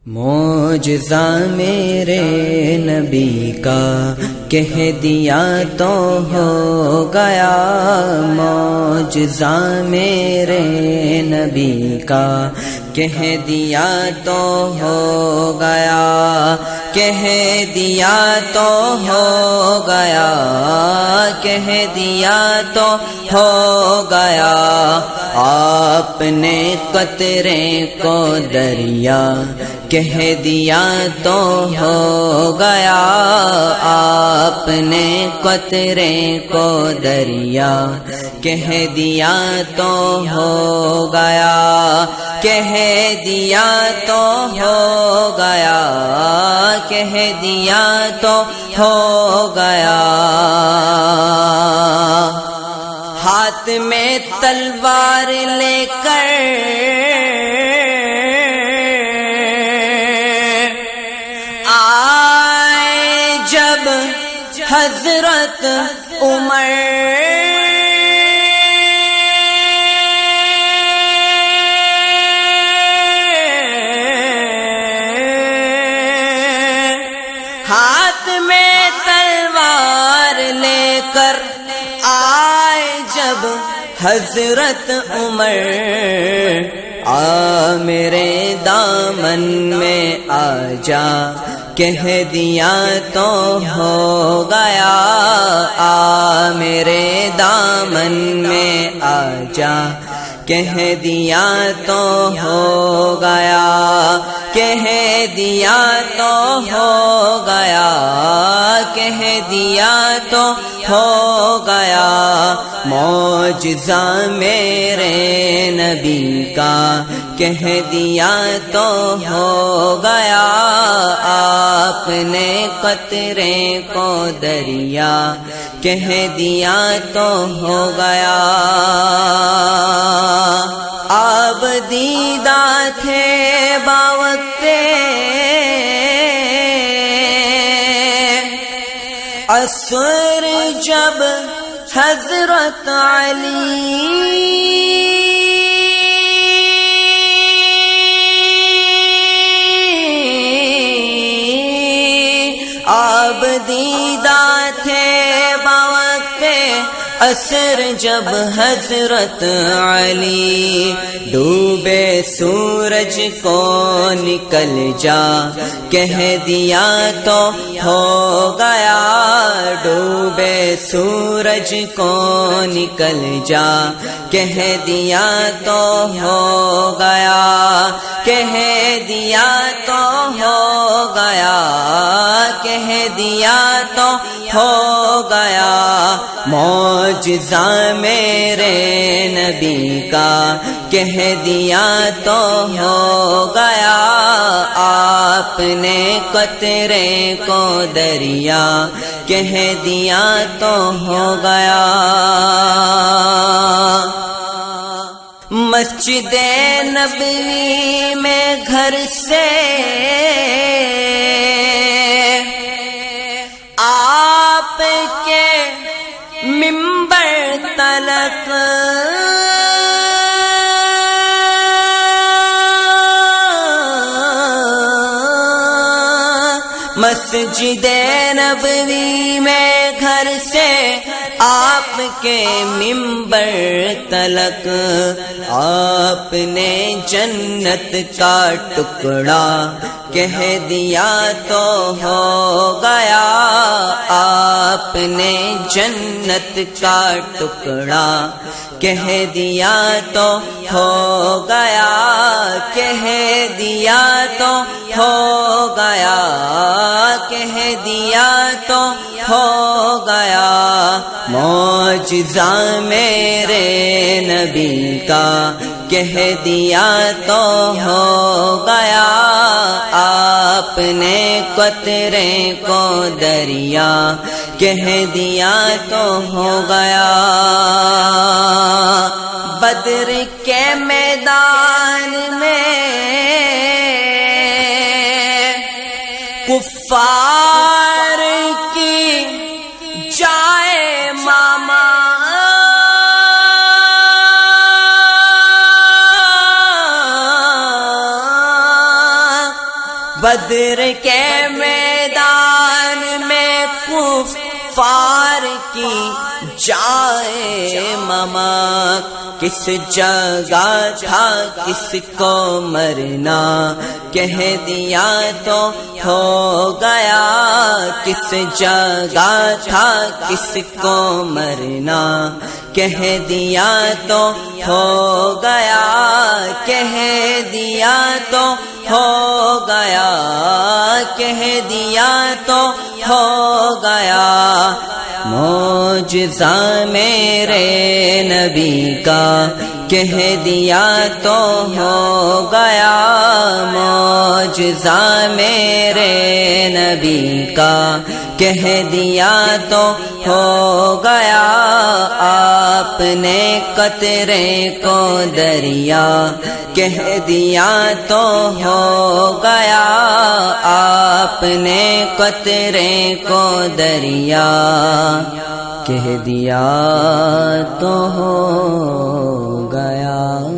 معجزہ میرے نبی کا کہہ دیا تو ہو گیا، معجزہ میرے نبی کا کہہ دیا تو ہو گیا، کہہ دیا تو ہو گیا، کہہ دیا تو ہو گیا۔ آپ نے قطرے کو دریا کہہ دیا تو ہو گیا، آپ نے قطرے کو دریا کہہ دیا تو ہو گیا، کہہ دیا تو ہو گیا، کہہ دیا تو ہو گیا۔ ہاتھ میں تلوار لے کر آئے جب حضرت عمر، ہاتھ میں تلوار لے کر آئے جب حضرت عمر، آ میرے دامن میں آ جا کہہ دیا تو ہو گیا، آ میرے دامن میں آ جا کہہ دیا تو ہو گیا، کہہ دیا تو ہو گیا، کہہ دیا تو ہو گیا۔ معجزہ میرے نبی کا کہہ دیا تو ہو گیا، آپ نے قطرے کو دریا کہہ دیا تو ہو گیا۔ آپ دیدہ تھے باوقت عصر جب حضرت علی آپ دیدہ تھے باوقت عصر جب حضرت علی، ڈوبے سورج کو نکل جا کہہ دیا تو ہو گیا، ڈوبے سورج کو نکل جا کہہ دیا تو ہو گیا، کہہ دیا تو ہو گیا، کہہ دیا تو ہو گیا۔ معجزہ میرے نبی کا کہہ دیا تو ہو گیا، آپ نے قطرے کو دریا کہہ دیا تو ہو گیا۔ مسجد نبوی میں گھر سے آپ کے منبر تلک مسجد نبوی میں گھر سے آپ کے منبر تلک، آپ نے جنت کا ٹکڑا کہہ دیا تو ہو گیا، آپ نے جنت کا ٹکڑا کہہ دیا تو ہو گیا، کہہ دیا تو ہو گیا، کہہ دیا تو ہو گیا۔ معجزہ میرے نبی کا کہہ دیا تو ہو گیا، آپ نے قطرے کو دریا کہہ دیا تو ہو گیا۔ بدر کے میدان میں کفار کی جائے ماما، بدر کے میدان میں کفار کی جائے ماما، کس جگہ تھا کس کو مرنا، کہہ دیا تو ہو گیا، کس جگہ تھا کس کو مرنا، کہہ دیا تو ہو گیا، کہہ دیا تو ہو گیا، کہہ دیا تو ہو گیا، معجزہ میرے نبی کا کہہ دیا تو ہو گیا، معجزہ میرے نبی کا کہہ دیا تو ہو گیا، آپ نے قطرے کو دریا کہہ دیا تو ہو گیا، آپ نے قطرے کو دریا کہہ دیا تو ہو